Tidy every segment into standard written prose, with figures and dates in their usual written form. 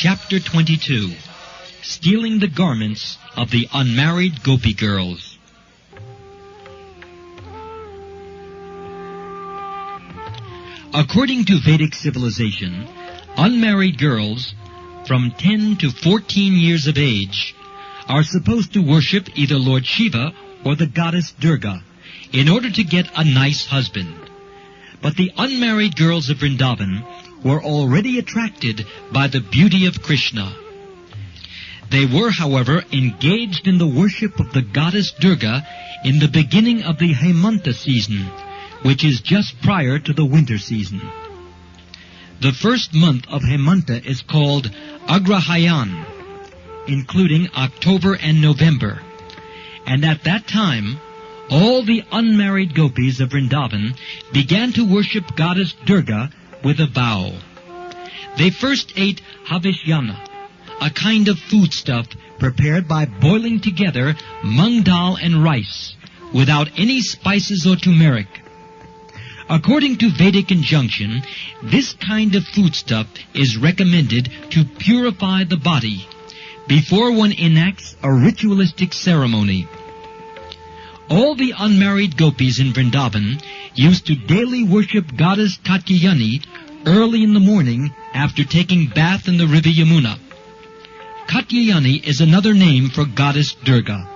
Chapter 22. Stealing the Garments of the Unmarried Gopi Girls. According to Vedic civilization, unmarried girls from 10 to 14 years of age are supposed to worship either Lord Shiva or the goddess Durga in order to get a nice husband. But the unmarried girls of Vrindavan were already attracted by the beauty of Krishna. They were, however, engaged in the worship of the goddess Durga in the beginning of the Hemanta season, which is just prior to the winter season. The first month of Hemanta is called Agrahayan, including October and November. And at that time, all the unmarried gopis of Vrindavan began to worship goddess Durga with a vow. They first ate havishyana, a kind of foodstuff prepared by boiling together mung dal and rice, without any spices or turmeric. According to Vedic injunction, this kind of foodstuff is recommended to purify the body before one enacts a ritualistic ceremony. All the unmarried gopis in Vrindavan used to daily worship goddess Katyayani early in the morning after taking bath in the river Yamuna. Katyayani is another name for goddess Durga.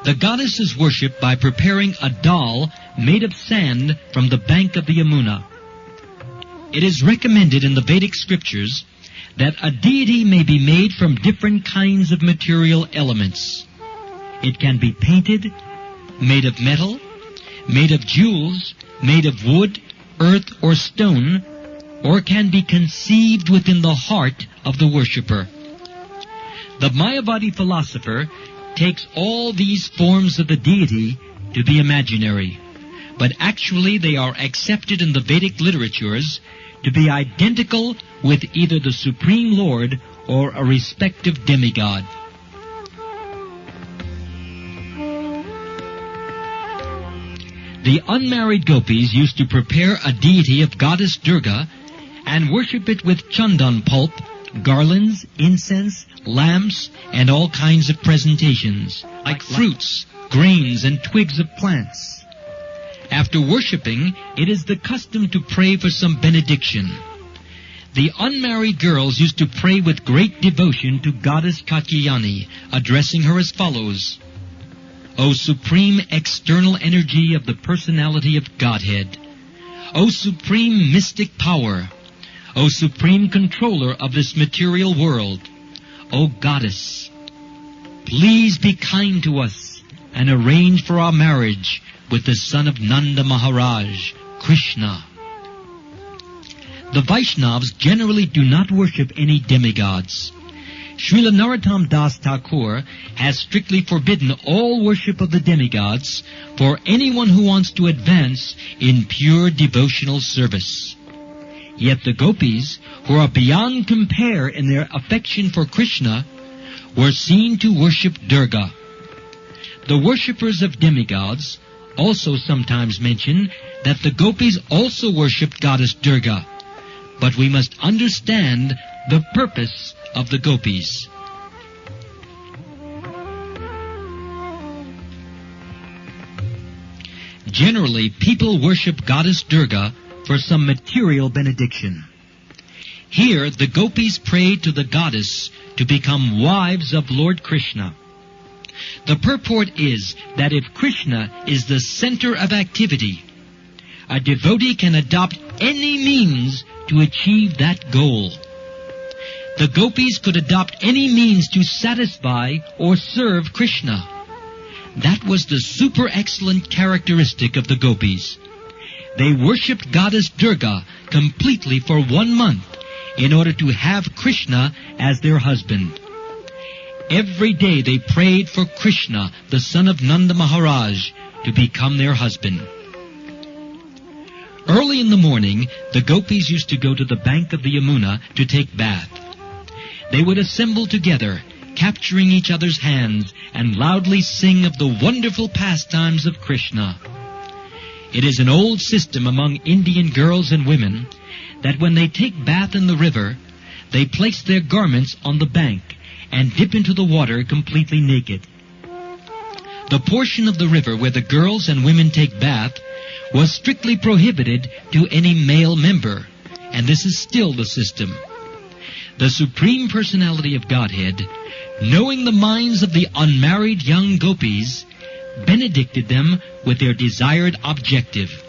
The goddess is worshipped by preparing a dal made of sand from the bank of the Yamuna. It is recommended in the Vedic scriptures that a deity may be made from different kinds of material elements. It can be painted, made of metal, made of jewels, made of wood, earth, or stone, or can be conceived within the heart of the worshipper. The Mayavadi philosopher takes all these forms of the deity to be imaginary, but actually they are accepted in the Vedic literatures to be identical with either the Supreme Lord or a respective demigod. The unmarried gopis used to prepare a deity of goddess Durga and worship it with chandan pulp, garlands, incense, lamps, and all kinds of presentations, like fruits, grains, and twigs of plants. After worshipping, it is the custom to pray for some benediction. The unmarried girls used to pray with great devotion to goddess Katyayani, addressing her as follows: O supreme external energy of the personality of Godhead, O supreme mystic power, O supreme controller of this material world, O goddess, please be kind to us and arrange for our marriage with the son of Nanda Maharaj, Krishna. The Vaishnavas generally do not worship any demigods. Srila Narottam Das Thakur has strictly forbidden all worship of the demigods for anyone who wants to advance in pure devotional service. Yet the gopis, who are beyond compare in their affection for Krishna, were seen to worship Durga. The worshippers of demigods also sometimes mention that the gopis also worshipped goddess Durga, but we must understand the purpose of the gopis. Generally, people worship goddess Durga for some material benediction. Here, the gopis prayed to the goddess to become wives of Lord Krishna. The purport is that if Krishna is the center of activity, a devotee can adopt any means to achieve that goal. The gopis could adopt any means to satisfy or serve Krishna. That was the super excellent characteristic of the gopis. They worshipped goddess Durga completely for 1 month in order to have Krishna as their husband. Every day they prayed for Krishna, the son of Nanda Maharaj, to become their husband. Early in the morning, the gopis used to go to the bank of the Yamuna to take bath. They would assemble together, capturing each other's hands, and loudly sing of the wonderful pastimes of Krishna. It is an old system among Indian girls and women that when they take bath in the river, they place their garments on the bank and dip into the water completely naked. The portion of the river where the girls and women take bath was strictly prohibited to any male member, and this is still the system. The Supreme Personality of Godhead, knowing the minds of the unmarried young gopis, benedicted them with their desired objective.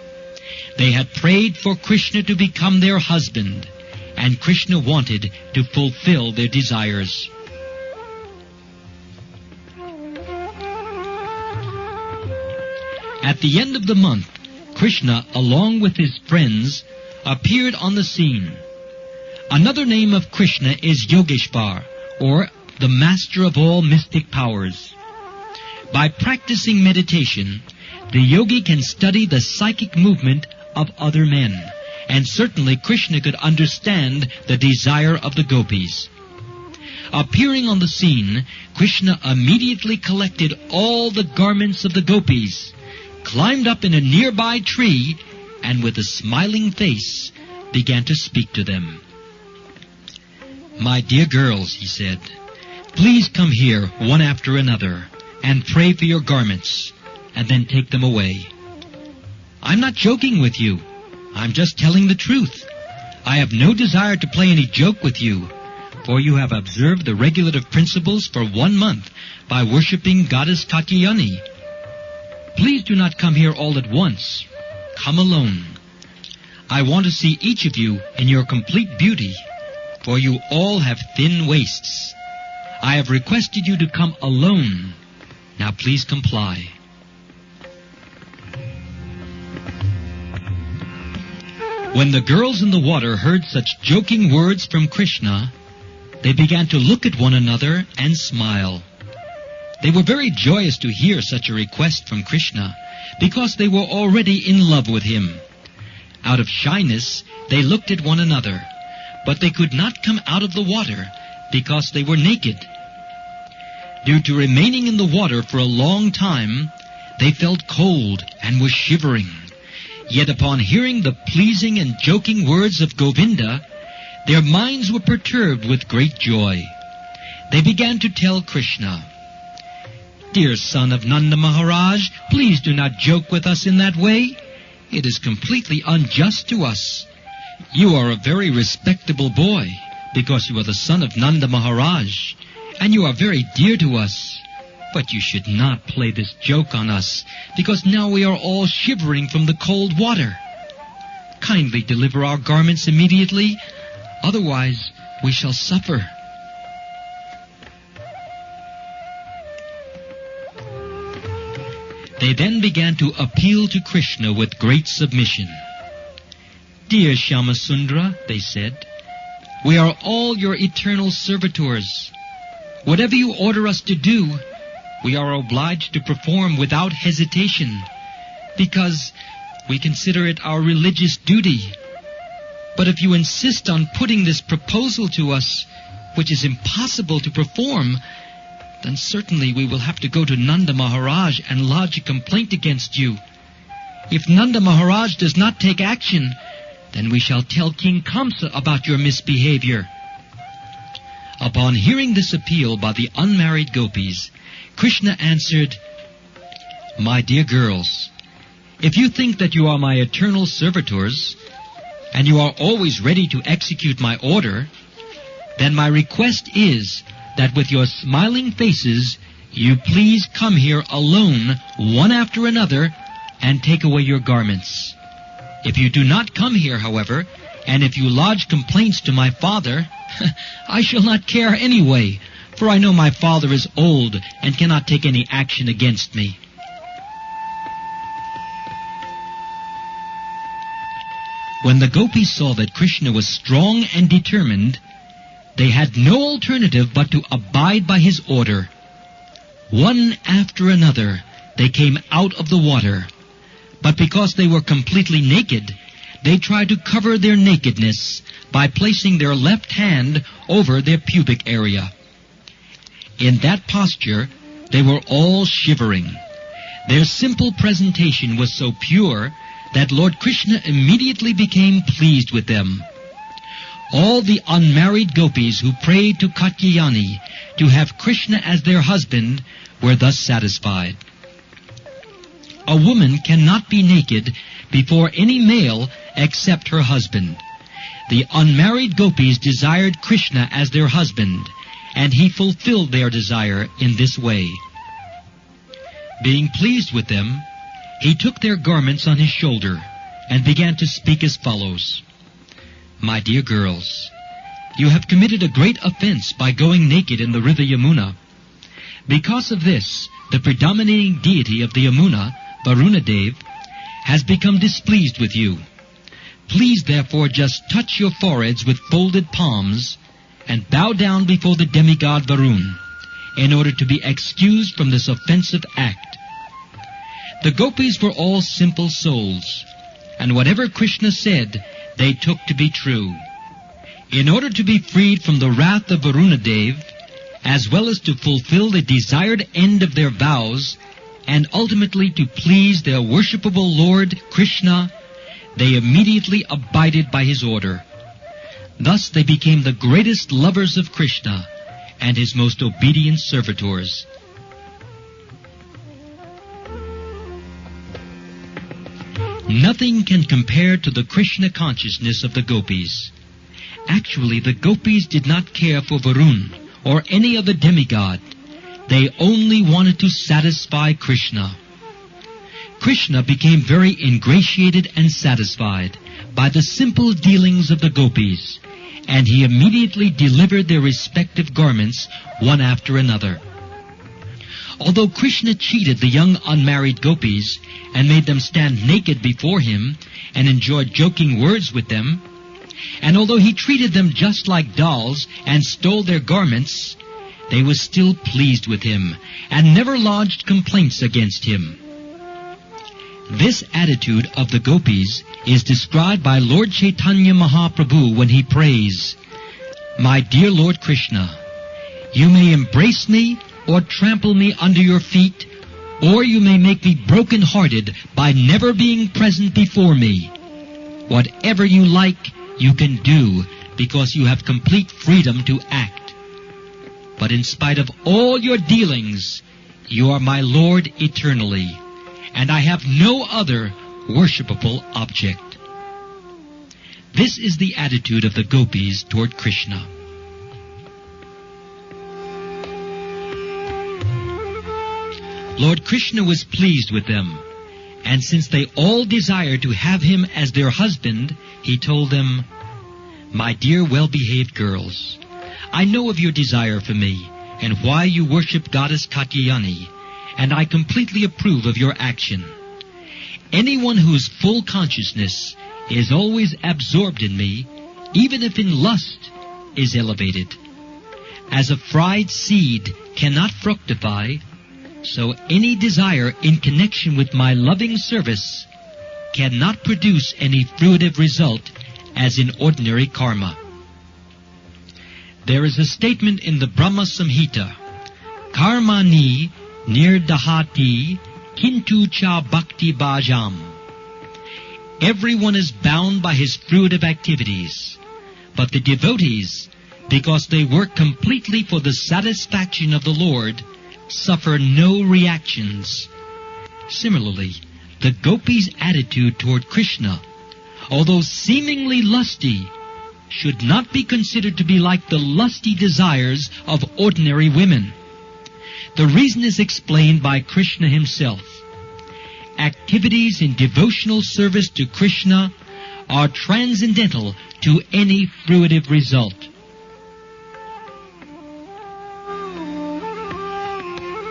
They had prayed for Krishna to become their husband, and Krishna wanted to fulfill their desires. At the end of the month, Krishna, along with his friends, appeared on the scene. Another name of Krishna is Yogeshwar, or the master of all mystic powers. By practicing meditation, the yogi can study the psychic movement of other men, and certainly Krishna could understand the desire of the gopis. Appearing on the scene, Krishna immediately collected all the garments of the gopis, climbed up in a nearby tree, and with a smiling face began to speak to them. "My dear girls," he said, "please come here one after another and pray for your garments, and then take them away. I'm not joking with you. I'm just telling the truth. I have no desire to play any joke with you, for you have observed the regulative principles for 1 month by worshipping Goddess Katyayani. Please do not come here all at once. Come alone. I want to see each of you in your complete beauty, for you all have thin waists. I have requested you to come alone. Now please comply." When the girls in the water heard such joking words from Krishna, they began to look at one another and smile. They were very joyous to hear such a request from Krishna, because they were already in love with him. Out of shyness, they looked at one another, but they could not come out of the water because they were naked. Due to remaining in the water for a long time, they felt cold and were shivering. Yet upon hearing the pleasing and joking words of Govinda, their minds were perturbed with great joy. They began to tell Krishna, "Dear son of Nanda Maharaj, please do not joke with us in that way. It is completely unjust to us. You are a very respectable boy, because you are the son of Nanda Maharaj, and you are very dear to us. But you should not play this joke on us, because now we are all shivering from the cold water. Kindly deliver our garments immediately, otherwise we shall suffer." They then began to appeal to Krishna with great submission. "Dear Shyamasundara," they said, "we are all your eternal servitors. Whatever you order us to do, we are obliged to perform without hesitation, because we consider it our religious duty. But if you insist on putting this proposal to us, which is impossible to perform, then certainly we will have to go to Nanda Maharaj and lodge a complaint against you. If Nanda Maharaj does not take action, then we shall tell King Kamsa about your misbehavior." Upon hearing this appeal by the unmarried gopis, Krishna answered, "My dear girls, if you think that you are my eternal servitors, and you are always ready to execute my order, then my request is that with your smiling faces, you please come here alone, one after another, and take away your garments. If you do not come here, however, and if you lodge complaints to my father, I shall not care anyway, for I know my father is old and cannot take any action against me." When the gopis saw that Krishna was strong and determined, they had no alternative but to abide by his order. One after another, they came out of the water. But because they were completely naked, they tried to cover their nakedness by placing their left hand over their pubic area. In that posture, they were all shivering. Their simple presentation was so pure that Lord Krishna immediately became pleased with them. All the unmarried gopis who prayed to Katyayani to have Krishna as their husband were thus satisfied. A woman cannot be naked before any male except her husband. The unmarried gopis desired Krishna as their husband, and he fulfilled their desire in this way. Being pleased with them, he took their garments on his shoulder and began to speak as follows. My dear girls, you have committed a great offense by going naked in the river Yamuna. Because of this, the predominating deity of the Yamuna, Varunadev, has become displeased with you. Please therefore just touch your foreheads with folded palms and bow down before the demigod Varun in order to be excused from this offensive act. The gopis were all simple souls, and whatever Krishna said, they took to be true. In order to be freed from the wrath of Varunadev, as well as to fulfill the desired end of their vows, and ultimately to please their worshipable Lord Krishna, they immediately abided by his order. Thus they became the greatest lovers of Krishna and his most obedient servitors. Nothing can compare to the Krishna consciousness of the gopis. Actually, the gopis did not care for Varun or any other demigod. They only wanted to satisfy Krishna. Krishna became very ingratiated and satisfied by the simple dealings of the gopis, and he immediately delivered their respective garments one after another. Although Krishna cheated the young unmarried gopis and made them stand naked before him and enjoyed joking words with them, and although he treated them just like dolls and stole their garments, they were still pleased with him and never lodged complaints against him. This attitude of the gopis is described by Lord Chaitanya Mahaprabhu when he prays, My dear Lord Krishna, you may embrace me or trample me under your feet, or you may make me broken-hearted by never being present before me. Whatever you like, you can do, because you have complete freedom to act. But in spite of all your dealings, you are my Lord eternally, and I have no other worshipable object. This is the attitude of the gopis toward Krishna. Lord Krishna was pleased with them, and since they all desired to have him as their husband, he told them, My dear well-behaved girls, I know of your desire for me and why you worship Goddess Katyayani, and I completely approve of your action. Anyone whose full consciousness is always absorbed in me, even if in lust, is elevated. As a fried seed cannot fructify, so any desire in connection with my loving service cannot produce any fruitive result as in ordinary karma. There is a statement in the Brahma Samhita, Karmani nirdahati kintu cha bhakti bhajam. Everyone is bound by his fruitive activities, but the devotees, because they work completely for the satisfaction of the Lord, suffer no reactions. Similarly, the gopis' attitude toward Krishna, although seemingly lusty, should not be considered to be like the lusty desires of ordinary women. The reason is explained by Krishna himself. Activities in devotional service to Krishna are transcendental to any fruitive result.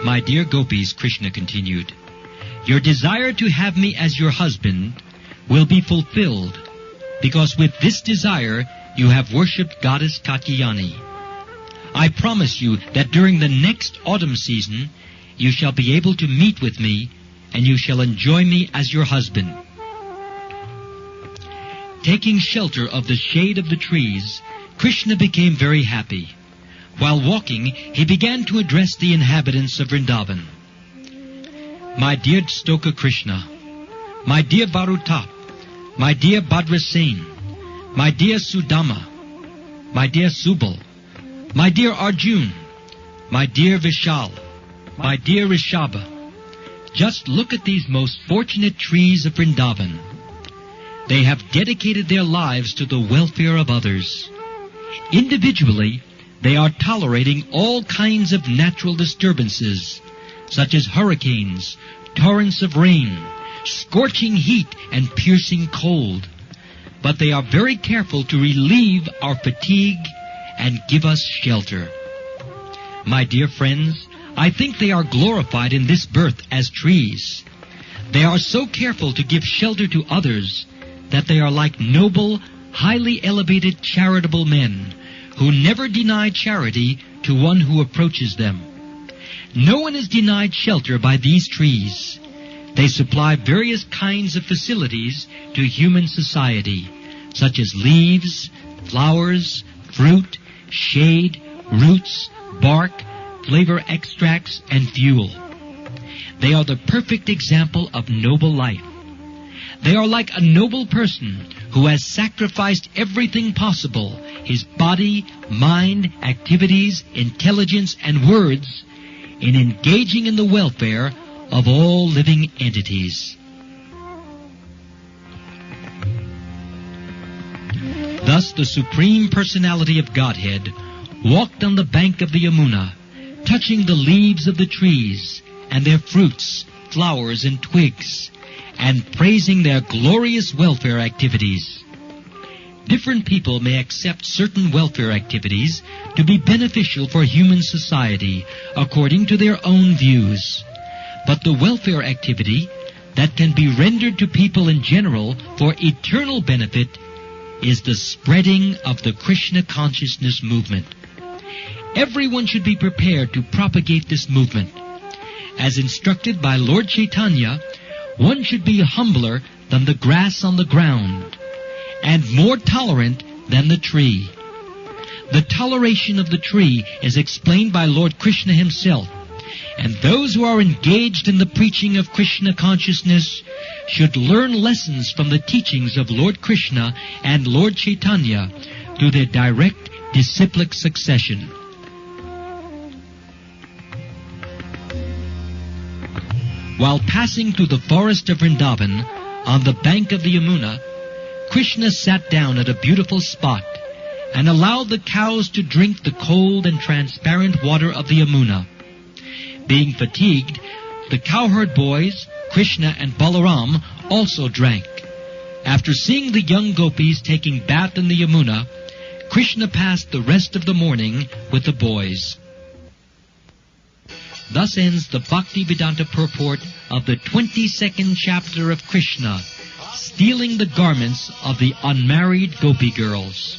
My dear gopis, Krishna continued, your desire to have me as your husband will be fulfilled, because with this desire you have worshipped Goddess Katyayani. I promise you that during the next autumn season you shall be able to meet with me, and you shall enjoy me as your husband. Taking shelter of the shade of the trees, Krishna became very happy. While walking, he began to address the inhabitants of Vrindavan. My dear Stoka Krishna, my dear Bharutap, my dear Bhadrasen, my dear Sudama, my dear Subal, my dear Arjun, my dear Vishal, my dear Rishabha. Just look at these most fortunate trees of Vrindavan. They have dedicated their lives to the welfare of others. Individually, they are tolerating all kinds of natural disturbances, such as hurricanes, torrents of rain, scorching heat, and piercing cold. But they are very careful to relieve our fatigue and give us shelter. My dear friends, I think they are glorified in this birth as trees. They are so careful to give shelter to others that they are like noble, highly elevated, charitable men who never deny charity to one who approaches them. No one is denied shelter by these trees. They supply various kinds of facilities to human society, such as leaves, flowers, fruit, shade, roots, bark, flavor extracts, and fuel. They are the perfect example of noble life. They are like a noble person who has sacrificed everything possible, his body, mind, activities, intelligence, and words, in engaging in the welfare of all living entities. Thus the Supreme Personality of Godhead walked on the bank of the Yamuna, touching the leaves of the trees and their fruits, flowers, and twigs, and praising their glorious welfare activities. Different people may accept certain welfare activities to be beneficial for human society according to their own views. But the welfare activity that can be rendered to people in general for eternal benefit is the spreading of the Krishna consciousness movement. Everyone should be prepared to propagate this movement. As instructed by Lord Chaitanya, one should be humbler than the grass on the ground, and more tolerant than the tree. The toleration of the tree is explained by Lord Krishna himself, and those who are engaged in the preaching of Krishna consciousness should learn lessons from the teachings of Lord Krishna and Lord Chaitanya through their direct disciplic succession. While passing through the forest of Vrindavan on the bank of the Yamuna, Krishna sat down at a beautiful spot and allowed the cows to drink the cold and transparent water of the Yamuna. Being fatigued, the cowherd boys, Krishna and Balaram, also drank. After seeing the young gopis taking bath in the Yamuna, Krishna passed the rest of the morning with the boys. Thus ends the Bhakti-Vedanta purport of the 22nd chapter of Krishna, stealing the garments of the unmarried Gopi girls.